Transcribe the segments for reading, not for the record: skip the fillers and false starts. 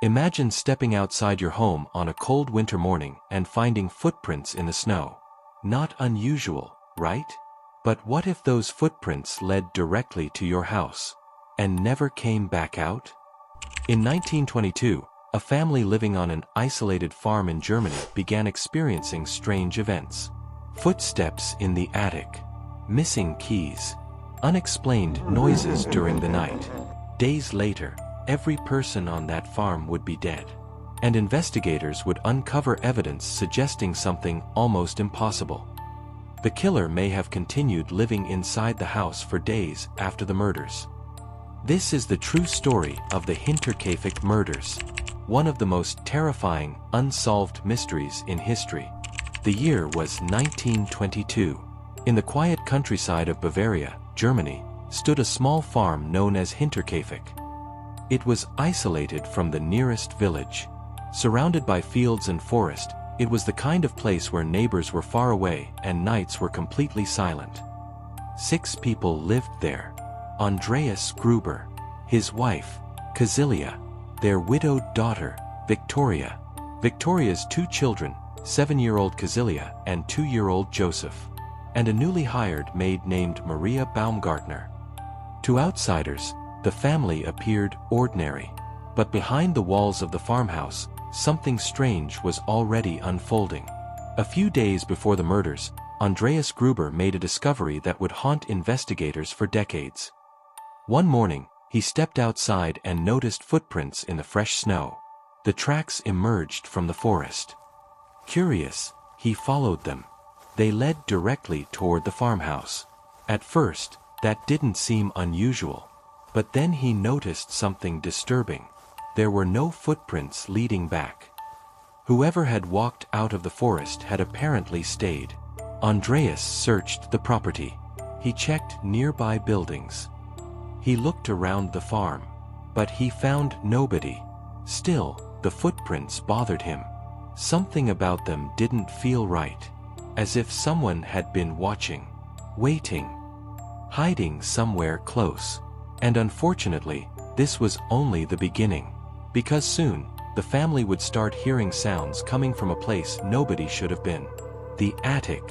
Imagine stepping outside your home on a cold winter morning and finding footprints in the snow. Not unusual, right? But what if those footprints led directly to your house and never came back out? In 1922, a family living on an isolated farm in Germany began experiencing strange events. Footsteps in the attic, missing keys, unexplained noises during the night. Days later, every person on that farm would be dead, and investigators would uncover evidence suggesting something almost impossible. The killer may have continued living inside the house for days after the murders. This is the true story of the Hinterkaifeck Murders, one of the most terrifying, unsolved mysteries in history. The year was 1922. In the quiet countryside of Bavaria, Germany, stood a small farm known as Hinterkaifeck. It was isolated from the nearest village. Surrounded by fields and forest, it was the kind of place where neighbors were far away and nights were completely silent. 6 people lived there. Andreas Gruber, his wife, Kazilia, their widowed daughter, Victoria, Victoria's 2 children, 7-year-old Kazilia and 2-year-old Joseph, and a newly hired maid named Maria Baumgartner. To outsiders, the family appeared ordinary, but behind the walls of the farmhouse, something strange was already unfolding. A few days before the murders, Andreas Gruber made a discovery that would haunt investigators for decades. One morning, he stepped outside and noticed footprints in the fresh snow. The tracks emerged from the forest. Curious, he followed them. They led directly toward the farmhouse. At first, that didn't seem unusual. But then he noticed something disturbing. There were no footprints leading back. Whoever had walked out of the forest had apparently stayed. Andreas searched the property. He checked nearby buildings. He looked around the farm, but he found nobody. Still, the footprints bothered him. Something about them didn't feel right, as if someone had been watching, waiting, hiding somewhere close. And unfortunately, this was only the beginning, because soon, the family would start hearing sounds coming from a place nobody should have been, the attic.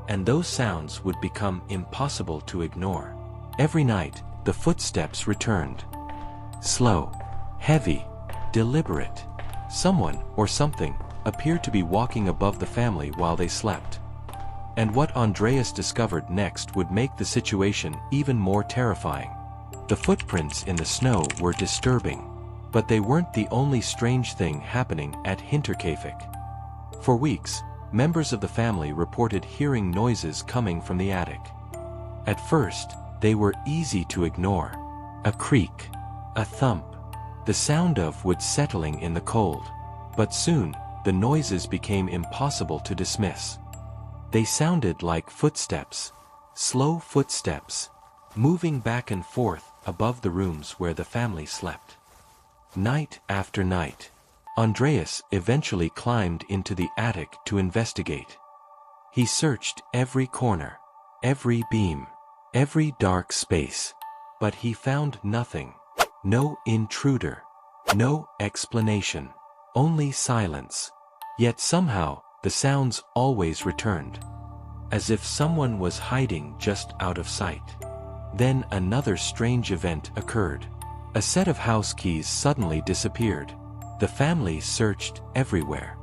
And those sounds would become impossible to ignore. Every night, the footsteps returned. Slow, heavy, deliberate. Someone, or something, appeared to be walking above the family while they slept. And what Andreas discovered next would make the situation even more terrifying. The footprints in the snow were disturbing, but they weren't the only strange thing happening at Hinterkaifeck. For weeks, members of the family reported hearing noises coming from the attic. At first, they were easy to ignore. A creak, a thump, the sound of wood settling in the cold. But soon, the noises became impossible to dismiss. They sounded like footsteps, slow footsteps, moving back and forth above the rooms where the family slept. Night after night, Andreas eventually climbed into the attic to investigate. He searched every corner, every beam, every dark space, but he found nothing. No intruder, no explanation, only silence. Yet somehow, the sounds always returned, as if someone was hiding just out of sight. Then another strange event occurred. A set of house keys suddenly disappeared. The family searched everywhere.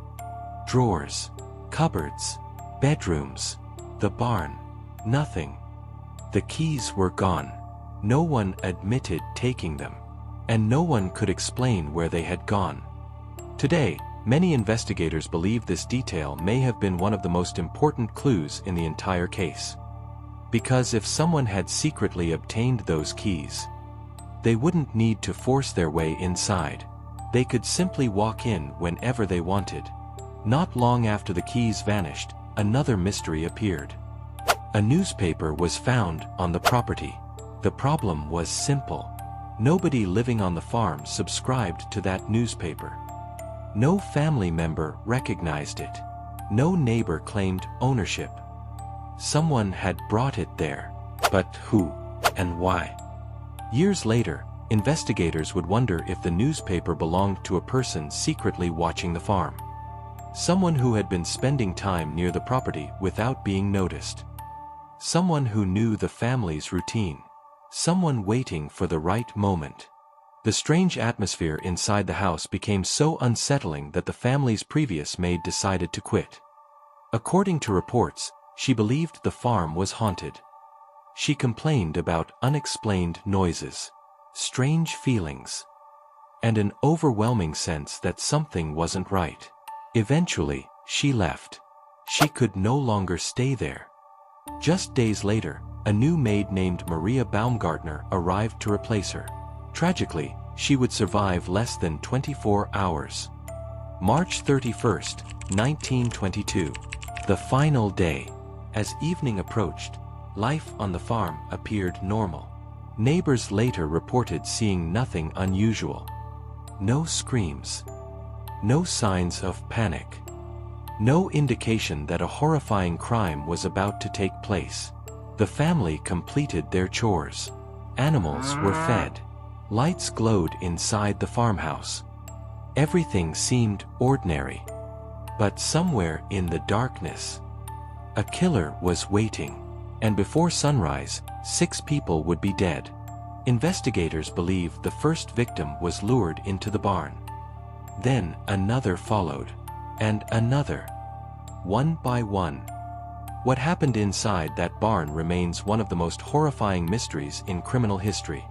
Drawers, cupboards, bedrooms, the barn. Nothing. The keys were gone. No one admitted taking them, and no one could explain where they had gone. Today, many investigators believe this detail may have been one of the most important clues in the entire case. Because if someone had secretly obtained those keys, they wouldn't need to force their way inside. They could simply walk in whenever they wanted. Not long after the keys vanished, another mystery appeared. A newspaper was found on the property. The problem was simple. Nobody living on the farm subscribed to that newspaper. No family member recognized it. No neighbor claimed ownership. Someone had brought it there. But who and why? Years later, investigators would wonder if the newspaper belonged to a person secretly watching the farm. Someone who had been spending time near the property without being noticed. Someone who knew the family's routine. Someone waiting for the right moment. The strange atmosphere inside the house became so unsettling that the family's previous maid decided to quit. According to reports, she believed the farm was haunted. She complained about unexplained noises, strange feelings, and an overwhelming sense that something wasn't right. Eventually, she left. She could no longer stay there. Just days later, a new maid named Maria Baumgartner arrived to replace her. Tragically, she would survive less than 24 hours. March 31st, 1922. The final day. As evening approached, life on the farm appeared normal. Neighbors later reported seeing nothing unusual. No screams. No signs of panic. No indication that a horrifying crime was about to take place. The family completed their chores. Animals were fed. Lights glowed inside the farmhouse. Everything seemed ordinary. But somewhere in the darkness, a killer was waiting. And before sunrise, 6 people would be dead. Investigators believe the first victim was lured into the barn. Then another followed. And another. One by one. What happened inside that barn remains one of the most horrifying mysteries in criminal history.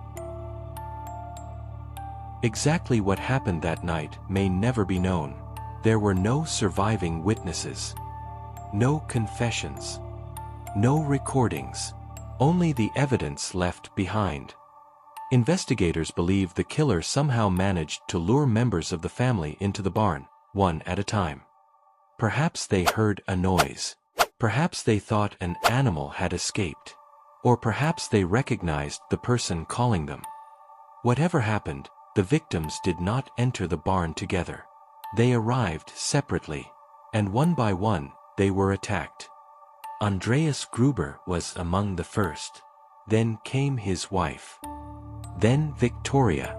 Exactly what happened that night may never be known. There were no surviving witnesses. No confessions. No recordings. Only the evidence left behind. Investigators believe the killer somehow managed to lure members of the family into the barn, one at a time. Perhaps they heard a noise. Perhaps they thought an animal had escaped. Or perhaps they recognized the person calling them. Whatever happened, the victims did not enter the barn together. They arrived separately. And one by one, they were attacked. Andreas Gruber was among the first. Then came his wife. Then Victoria.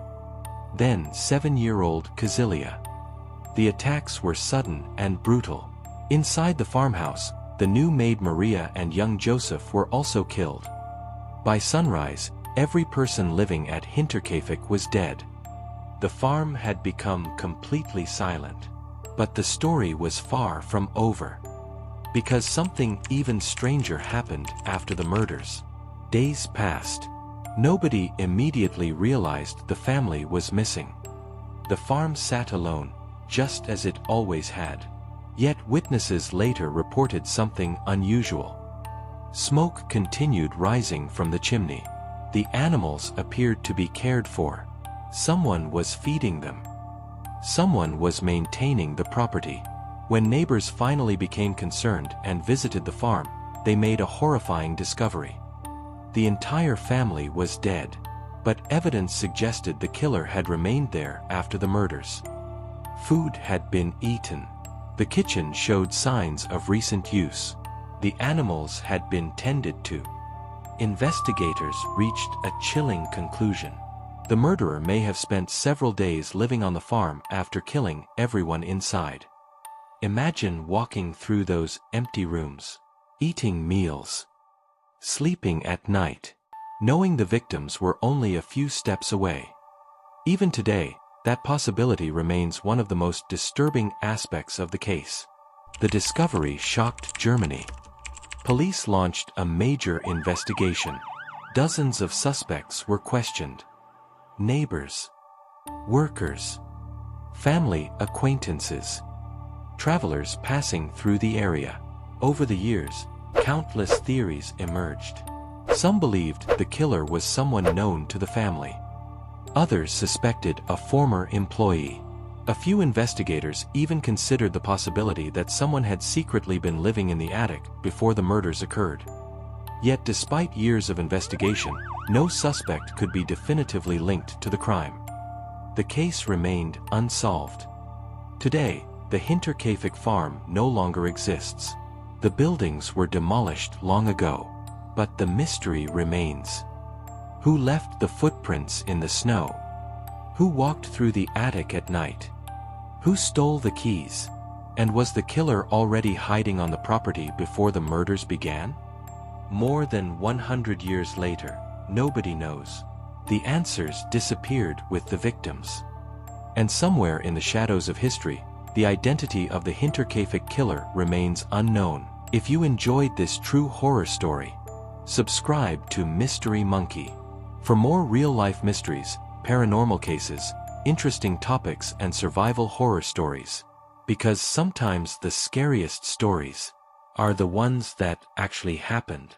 Then 7-year-old Kazilia. The attacks were sudden and brutal. Inside the farmhouse, the new maid Maria and young Joseph were also killed. By sunrise, every person living at Hinterkaifeck was dead. The farm had become completely silent. But the story was far from over. Because something even stranger happened after the murders. Days passed. Nobody immediately realized the family was missing. The farm sat alone, just as it always had. Yet witnesses later reported something unusual. Smoke continued rising from the chimney. The animals appeared to be cared for. Someone was feeding them. Someone was maintaining the property. When neighbors finally became concerned and visited the farm, they made a horrifying discovery. The entire family was dead, but evidence suggested the killer had remained there after the murders. Food had been eaten. The kitchen showed signs of recent use. The animals had been tended to. Investigators reached a chilling conclusion. The murderer may have spent several days living on the farm after killing everyone inside. Imagine walking through those empty rooms, eating meals, sleeping at night, knowing the victims were only a few steps away. Even today, that possibility remains one of the most disturbing aspects of the case. The discovery shocked Germany. Police launched a major investigation. Dozens of suspects were questioned. Neighbors, workers, family acquaintances, travelers passing through the area. Over the years, countless theories emerged. Some believed the killer was someone known to the family. Others suspected a former employee. A few investigators even considered the possibility that someone had secretly been living in the attic before the murders occurred. Yet despite years of investigation, no suspect could be definitively linked to the crime. The case remained unsolved. Today, the Hinterkaifeck farm no longer exists. The buildings were demolished long ago. But the mystery remains. Who left the footprints in the snow? Who walked through the attic at night? Who stole the keys? And was the killer already hiding on the property before the murders began? More than 100 years later, nobody knows. The answers disappeared with the victims. And somewhere in the shadows of history, the identity of the Hinterkaifeck killer remains unknown. If you enjoyed this true horror story, subscribe to Mystery Monkey. For more real-life mysteries, paranormal cases, interesting topics and survival horror stories. Because sometimes the scariest stories are the ones that actually happened.